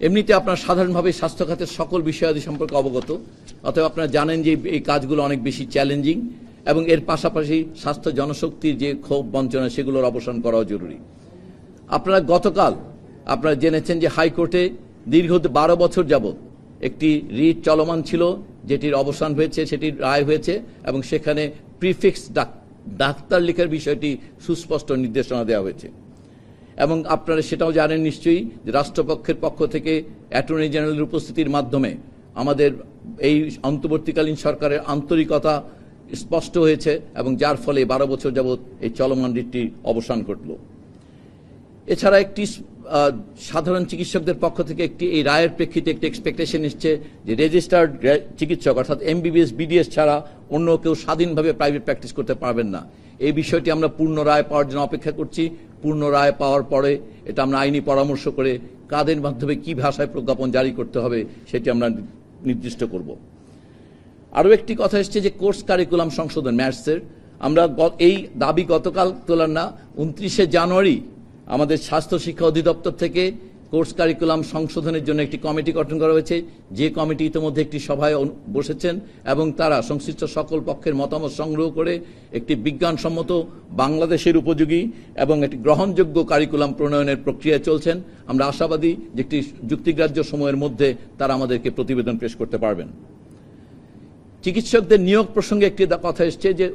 এমনিতে আপনারা সাধারণভাবে স্বাস্থ্য খাতের সকল বিষয়াদি সম্পর্কে অবগত, অতএব আপনারা জানেন যে এই কাজগুলো অনেক বেশি চ্যালেঞ্জিং এবং এর পাশাপাশি স্বাস্থ্য জনশক্তির যে ক্ষোভ বঞ্চনা সেগুলোর অবসান করাও জরুরি। আপনারা গতকাল আপনারা জেনেছেন যে হাইকোর্টে দীর্ঘ 12 বছর যাবৎ একটি রিট চলমান ছিল, যেটির অবসান হয়েছে, সেটির রায় হয়েছে এবং সেখানে প্রিফিক্স ডাক্তার লেখার বিষয়টি সুস্পষ্ট নির্দেশনা দেওয়া হয়েছে। এবং আপনারা সেটাও জানেন নিশ্চয়ই যে রাষ্ট্রপক্ষের পক্ষ থেকে অ্যাটর্নি জেনারেলের উপস্থিতির মাধ্যমে আমাদের এই অন্তর্বর্তীকালীন সরকারের আন্তরিকতা স্পষ্ট হয়েছে এবং যার ফলে 12 বছর যাবৎ এই চলমান রিটটি অবসান ঘটল। এছাড়া একটি সাধারণ চিকিৎসকদের পক্ষ থেকে একটি এই রায়ের প্রেক্ষিতে একটি এক্সপেকটেশন এসছে যে রেজিস্টার্ড চিকিৎসক অর্থাৎ MBBS BDS ছাড়া অন্য কেউ স্বাধীনভাবে প্রাইভেট প্র্যাকটিস করতে পারবেন না। এই বিষয়টি আমরা পূর্ণ রায় পাওয়ার জন্য অপেক্ষা করছি। পূর্ণ রায় পাওয়ার পরে এটা আমরা আইনি পরামর্শ করে কাদের মাধ্যমে কি ভাষায় প্রজ্ঞাপন জারি করতে হবে সেটি আমরা নির্দিষ্ট করব। আরও একটি কথা এসছে যে কোর্স কারিকুলাম সংশোধন ম্যাথসের, আমরা এই দাবি গতকাল তোলার না, 29শে জানুয়ারি আমাদের স্বাস্থ্য শিক্ষা অধিদপ্তর থেকে কোর্স কারিকুলাম সংশোধনের জন্য একটি কমিটি গঠন করা হয়েছে, যে কমিটি ইতিমধ্যে একটি সভায় বসেছেন এবং তারা সংশ্লিষ্ট সকল পক্ষের মতামত সংগ্রহ করে একটি বিজ্ঞানসম্মত বাংলাদেশের উপযোগী এবং একটি গ্রহণযোগ্য কারিকুলাম প্রণয়নের প্রক্রিয়া চলছেন। আমরা আশাবাদী যে একটি যুক্তিগ্রাহ্য সময়ের মধ্যে তারা আমাদেরকে প্রতিবেদন পেশ করতে পারবেন। চিকিৎসকদের নিয়োগ প্রসঙ্গে একটি কথা এসছে যে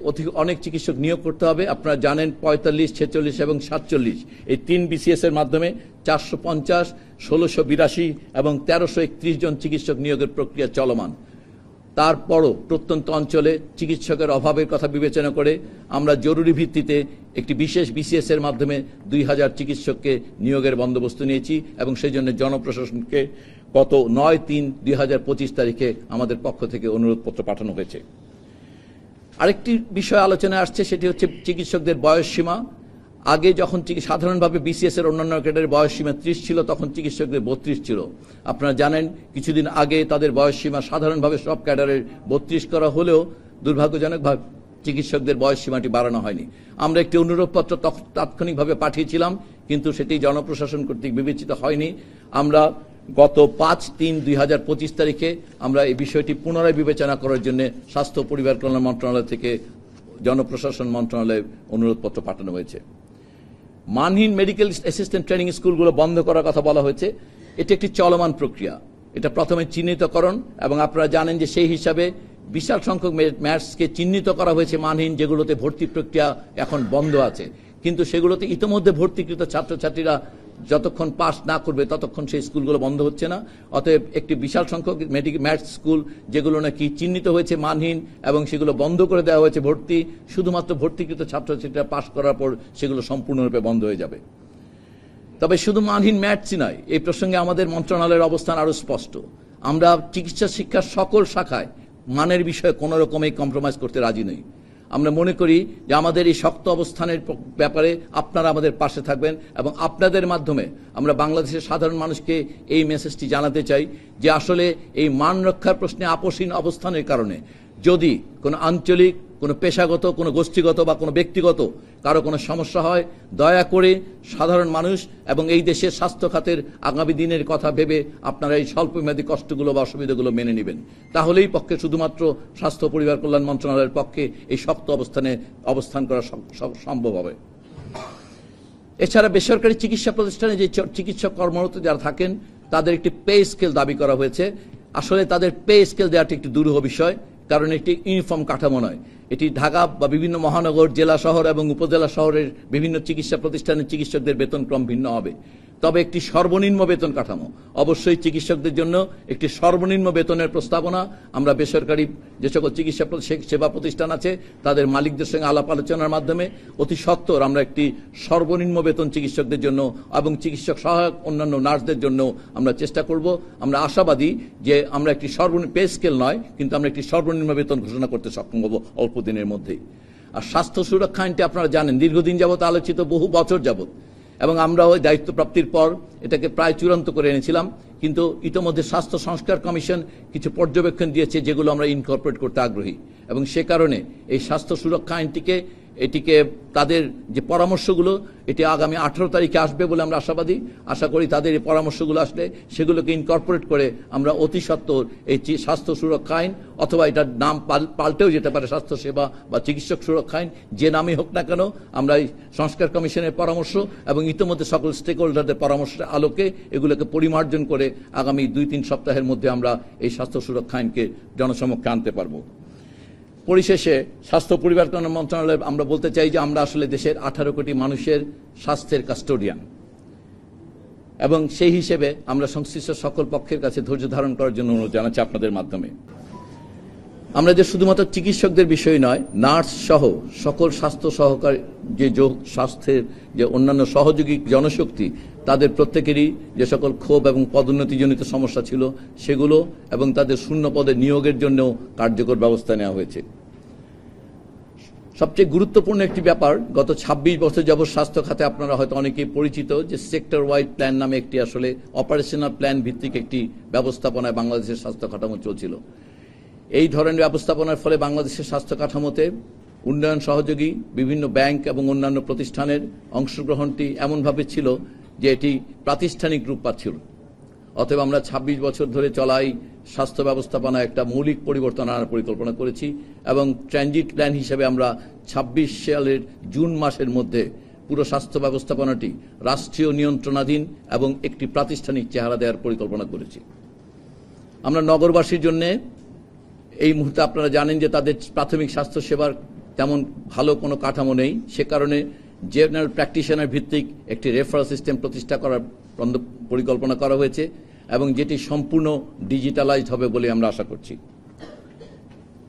অনেক চিকিৎসক নিয়োগ করতে হবে। আপনারা জানেন 45, 46 এবং 47 এই 3 BCS এর মাধ্যমে 450, 1682 এবং 1331 জন চিকিৎসক নিয়োগের প্রক্রিয়া চলমান। তারপরও প্রত্যন্ত অঞ্চলে চিকিৎসকের অভাবের কথা বিবেচনা করে আমরা জরুরি ভিত্তিতে একটি বিশেষ BCS এর মাধ্যমে 2000 চিকিৎসককে নিয়োগের বন্দোবস্ত নিয়েছি এবং সেই জন্য জনপ্রশাসনকে গত 9/3/2025 তারিখে আমাদের পক্ষ থেকে অনুরোধপত্র পাঠানো হয়েছে। আরেকটি বিষয় আলোচনায় আসছে, সেটি হচ্ছে চিকিৎসকদের বয়সসীমা। আগে যখন সাধারণভাবে BCS এর অন্যান্য ক্যাডারের বয়সসীমা 30 ছিল, তখন চিকিৎসকদের 32 ছিল। আপনারা জানেন কিছুদিন আগে তাদের বয়সসীমা সাধারণভাবে সব ক্যাডারের 32 করা হলেও দুর্ভাগ্যজনকভাবে চিকিৎসকদের বয়সসীমাটি বাড়ানো হয়নি। আমরা একটি অনুরোধপত্র তাৎক্ষণিকভাবে পাঠিয়েছিলাম, কিন্তু সেটি জনপ্রশাসন কর্তৃক বিবেচিত হয়নি। আমরা গত 5/3/2025 তারিখে আমরা এই বিষয়টি পুনরায় বিবেচনা করার জন্য স্বাস্থ্য পরিবার কল্যাণ মন্ত্রণালয় থেকে জনপ্রশাসন মন্ত্রণালয়ে অনুরোধপত্র পাঠানো হয়েছে। মানহীন মেডিকেল অ্যাসিস্ট্যান্ট ট্রেনিং স্কুলগুলো বন্ধ করার কথা বলা হয়েছে। এটি একটি চলমান প্রক্রিয়া। এটা প্রথমে চিহ্নিতকরণ এবং আপনারা জানেন যে সেই হিসাবে বিশাল সংখ্যক ম্যাথসকে চিহ্নিত করা হয়েছে মানহীন, যেগুলোতে ভর্তি প্রক্রিয়া এখন বন্ধ আছে। কিন্তু সেগুলোতে ইতিমধ্যে ভর্তিকৃত ছাত্রছাত্রীরা যতক্ষণ পাস না করবে ততক্ষণ সেই স্কুলগুলো বন্ধ হচ্ছে না। অতএব একটি বিশাল সংখ্যক ম্যাথস স্কুল যেগুলো নাকি চিহ্নিত হয়েছে মানহীন এবং সেগুলো বন্ধ করে দেওয়া হয়েছে ভর্তি, শুধুমাত্র ভর্তিকৃত ছাত্রছাত্রীরা পাস করার পর সেগুলো সম্পূর্ণরূপে বন্ধ হয়ে যাবে। তবে শুধু মানহীন ম্যাথসই নয়, এই প্রসঙ্গে আমাদের মন্ত্রণালয়ের অবস্থান আরও স্পষ্ট। আমরা চিকিৎসা শিক্ষার সকল শাখায় মানের বিষয়ে কোনো রকমেই কম্প্রোমাইজ করতে রাজি নই। আমরা মনে করি যে আমাদের এই শক্ত অবস্থানের ব্যাপারে আপনারা আমাদের পাশে থাকবেন এবং আপনাদের মাধ্যমে আমরা বাংলাদেশের সাধারণ মানুষকে এই মেসেজটি জানাতে চাই যে আসলে এই মান রক্ষার প্রশ্নে আপোষহীন অবস্থানের কারণে যদি কোনো আঞ্চলিক, কোনো পেশাগত, কোনো গোষ্ঠীগত বা কোনো ব্যক্তিগত কারো কোনো সমস্যা হয়, দয়া করে সাধারণ মানুষ এবং এই দেশের স্বাস্থ্য খাতের আগামী দিনের কথা ভেবে আপনারা এই স্বল্পমেয়াদী কষ্টগুলো বা অসুবিধাগুলো মেনে নেবেন। তাহলেই পক্ষে শুধুমাত্র স্বাস্থ্য পরিবার কল্যাণ মন্ত্রণালয়ের পক্ষে এই শক্ত অবস্থান করা সম্ভব হবে। এছাড়া বেসরকারি চিকিৎসা প্রতিষ্ঠানে যে চিকিৎসক কর্মরত যারা থাকেন তাদের একটি পে স্কেল দাবি করা হয়েছে। আসলে তাদের পে স্কেল দেওয়াটি একটি দুরূহ বিষয়, কারণ একটি ইউনিফর্ম কাঠামো নয়। এটি ঢাকা বা বিভিন্ন মহানগর, জেলা শহর এবং উপজেলা শহরের বিভিন্ন চিকিৎসা প্রতিষ্ঠানের চিকিৎসকদের বেতনক্রম ভিন্ন হবে। তবে একটি সর্বনিম্ন বেতন কাঠামো, অবশ্যই চিকিৎসকদের জন্য একটি সর্বনিম্ন বেতনের প্রস্তাবনা আমরা বেসরকারি যে সকল চিকিৎসা সেবা প্রতিষ্ঠান আছে তাদের মালিকদের সঙ্গে আলাপ আলোচনার মাধ্যমে অতি সত্বর আমরা একটি সর্বনিম্ন বেতন চিকিৎসকদের জন্য এবং চিকিৎসক সহায়ক অন্যান্য নার্সদের জন্য আমরা চেষ্টা করব। আমরা আশাবাদী যে আমরা একটি সর্বনিম্ন পে স্কেল নয়, কিন্তু আমরা একটি সর্বনিম্ন বেতন ঘোষণা করতে সক্ষম হব অল্প দিনের মধ্যেই। আর স্বাস্থ্য সুরক্ষা আইনটি আপনারা জানেন দীর্ঘদিন যাবত আলোচিত, বহু বছর যাবত, এবং আমরা ওই দায়িত্ব প্রাপ্তির পর এটাকে প্রায় চূড়ান্ত করে এনেছিলাম। কিন্তু ইতোমধ্যে স্বাস্থ্য সংস্কার কমিশন কিছু পর্যবেক্ষণ দিয়েছে যেগুলো আমরা ইনকর্পোরেট করতে আগ্রহী, এবং সে কারণে এই স্বাস্থ্য সুরক্ষা আইনটিকে এটিকে তাদের যে পরামর্শগুলো এটি আগামী 18 তারিখে আসবে বলে আমরা আশাবাদী। আশা করি তাদের এই পরামর্শগুলো আসলে সেগুলোকে ইনকর্পোরেট করে আমরা অতি সত্বর এই স্বাস্থ্য সুরক্ষা আইন, অথবা এটার নাম পাল্টেও যেতে পারে স্বাস্থ্য সেবা বা চিকিৎসক সুরক্ষা আইন, যে নামই হোক না কেন, আমরা এই সংস্কার কমিশনের পরামর্শ এবং ইতিমধ্যে সকল স্টেক হোল্ডারদের পরামর্শের আলোকে এগুলোকে পরিমার্জন করে আগামী 2-3 সপ্তাহের মধ্যে আমরা এই স্বাস্থ্য সুরক্ষা আইনকে জনসমক্ষে আনতে পারবো। পরিশেষে স্বাস্থ্য পরিবার কল্যাণ মন্ত্রণালয় আমরা বলতে চাই যে আমরা আসলে দেশের 18 কোটি মানুষের স্বাস্থ্যের কাস্টোডিয়ান, এবং সেই হিসেবে আমরা সংশ্লিষ্ট সকল পক্ষের কাছে ধৈর্য ধারণ করার জন্য অনুরোধ জানাচ্ছি আপনাদের মাধ্যমে। আমরা যে শুধুমাত্র চিকিৎসকদের বিষয় নয়, নার্স সহ সকল স্বাস্থ্য সহকারী যে স্বাস্থ্যের যে অন্যান্য সহযোগী জনশক্তি, তাদের প্রত্যেকেরই যে সকল ক্ষোভ এবং পদোন্নতিজনিত সমস্যা ছিল সেগুলো এবং তাদের শূন্য পদে নিয়োগের জন্য কার্যকর ব্যবস্থা নেওয়া হয়েছে। সবচেয়ে গুরুত্বপূর্ণ একটি ব্যাপার, গত 26 বছর যাবৎ স্বাস্থ্য খাতে আপনারা হয়তো অনেকেই পরিচিত যে সেক্টর ওয়াইড প্ল্যান নামে একটি আসলে অপারেশনাল প্ল্যান ভিত্তিক একটি ব্যবস্থাপনায় বাংলাদেশের স্বাস্থ্য কাঠামো চলছিল। এই ধরনের ব্যবস্থাপনার ফলে বাংলাদেশের স্বাস্থ্য কাঠামোতে উন্নয়ন সহযোগী বিভিন্ন ব্যাংক এবং অন্যান্য প্রতিষ্ঠানের অংশগ্রহণটি এমনভাবে ছিল যে এটি প্রাতিষ্ঠানিক রূপ পাচ্ছিল। অতএব আমরা 26 বছর ধরে চলাই স্বাস্থ্য ব্যবস্থাপনায় একটা মৌলিক পরিবর্তন আনার পরিকল্পনা করেছি, এবং ট্রানজিট প্ল্যান হিসেবে আমরা 26 সালের জুন মাসের মধ্যে পুরো স্বাস্থ্য ব্যবস্থাপনাটি রাষ্ট্রীয় নিয়ন্ত্রণাধীন এবং একটি প্রাতিষ্ঠানিক চেহারা দেওয়ার পরিকল্পনা করেছি। আমরা নগরবাসীর জন্য এই মুহূর্তে আপনারা জানেন যে তাদের প্রাথমিক স্বাস্থ্য সেবার তেমন ভালো কোনো কাঠামো নেই, সে কারণে জেনারেল প্র্যাকটিশনার ভিত্তিক একটি রেফারেল সিস্টেম প্রতিষ্ঠা করার পরিকল্পনা করা হয়েছে, এবং যেটি সম্পূর্ণ ডিজিটালাইজড হবে বলে আমরা আশা করছি।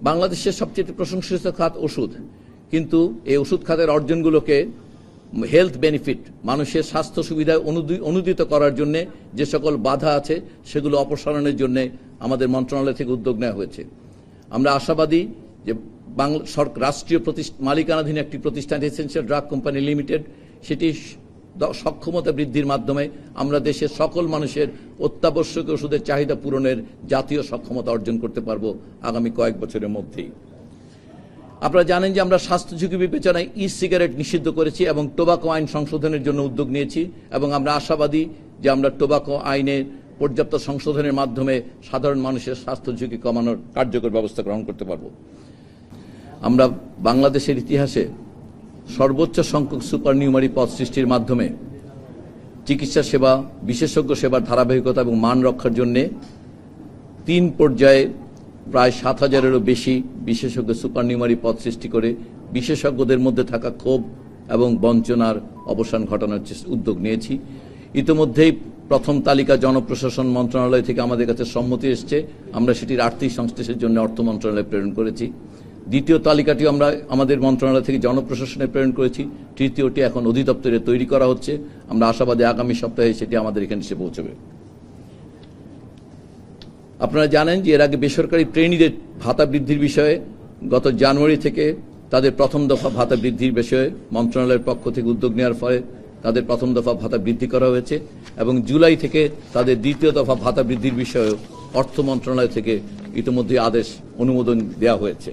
বাংলাদেশের সবচেয়ে প্রশংসিত খাত ওষুধ, কিন্তু এই ওষুধ খাতের অর্জনগুলোকে হেলথ বেনিফিট, মানুষের স্বাস্থ্য সুবিধায় অনুদিত করার জন্য যে সকল বাধা আছে সেগুলো অপসারণের জন্য আমাদের মন্ত্রণালয় থেকে উদ্যোগ নেওয়া হয়েছে। আমরা আশাবাদী যে রাষ্ট্রীয় মালিকানাধীন একটি প্রতিষ্ঠান এসেনশিয়াল ড্রাগ কোম্পানি লিমিটেড, সেটি সক্ষমতা বৃদ্ধির মাধ্যমে আমরা দেশের সকল মানুষের অত্যাবশ্যকীয় ওষুধের চাহিদা পূরণের জাতীয় সক্ষমতা অর্জন করতে পারবো আগামী কয়েক বছরের মধ্যেই। আপনারা জানেন যে আমরা স্বাস্থ্য ঝুঁকি বিবেচনায় ই সিগারেট নিষিদ্ধ করেছি এবং টোবাকো আইন সংশোধনের জন্য উদ্যোগ নিয়েছি, এবং আমরা আশাবাদী যে আমরা টোবাকো আইনের পর্যাপ্ত সংশোধনের মাধ্যমে সাধারণ মানুষের স্বাস্থ্য ঝুঁকি কমানোর কার্যকর ব্যবস্থা গ্রহণ করতে পারব। আমরা বাংলাদেশের ইতিহাসে সর্বোচ্চ সংখ্যক সুপারনিউমারি পদ সৃষ্টির মাধ্যমে চিকিৎসা সেবা, বিশেষজ্ঞ সেবার ধারাবাহিকতা এবং মান রক্ষার জন্য 3 পর্যায়ে প্রায় 7,000-এরও বেশি বিশেষজ্ঞ সুপারনিউমারি পদ সৃষ্টি করে বিশেষজ্ঞদের মধ্যে থাকা ক্ষোভ এবং বঞ্চনার অবসান ঘটানোর উদ্যোগ নিয়েছি। ইতিমধ্যেই প্রথম তালিকা জনপ্রশাসন মন্ত্রণালয় থেকে আমাদের কাছে সম্মতি এসছে, আমরা সেটির আর্থিক সংশ্লেষের জন্য অর্থ মন্ত্রণালয়ে প্রেরণ করেছি। দ্বিতীয় তালিকাটি আমরা আমাদের মন্ত্রণালয় থেকে জনপ্রশাসনে প্রেরণ করেছি। তৃতীয়টি এখন অধিদপ্তরে তৈরি করা হচ্ছে। আমরা আশাবাদী আগামী সপ্তাহে সেটি আমাদের এখানে এসে পৌঁছবে। আপনারা জানেন যে এর আগে বেসরকারি ট্রেনিদের ভাতা বৃদ্ধির বিষয়ে গত জানুয়ারি থেকে তাদের প্রথম দফা ভাতা বৃদ্ধির বিষয়ে মন্ত্রণালয়ের পক্ষ থেকে উদ্যোগ নেওয়ার ফলে তাদের প্রথম দফা ভাতা বৃদ্ধি করা হয়েছে, এবং জুলাই থেকে তাদের দ্বিতীয় দফা ভাতা বৃদ্ধির বিষয়ে অর্থ মন্ত্রণালয় থেকে ইতিমধ্যে আদেশ অনুমোদন দেওয়া হয়েছে।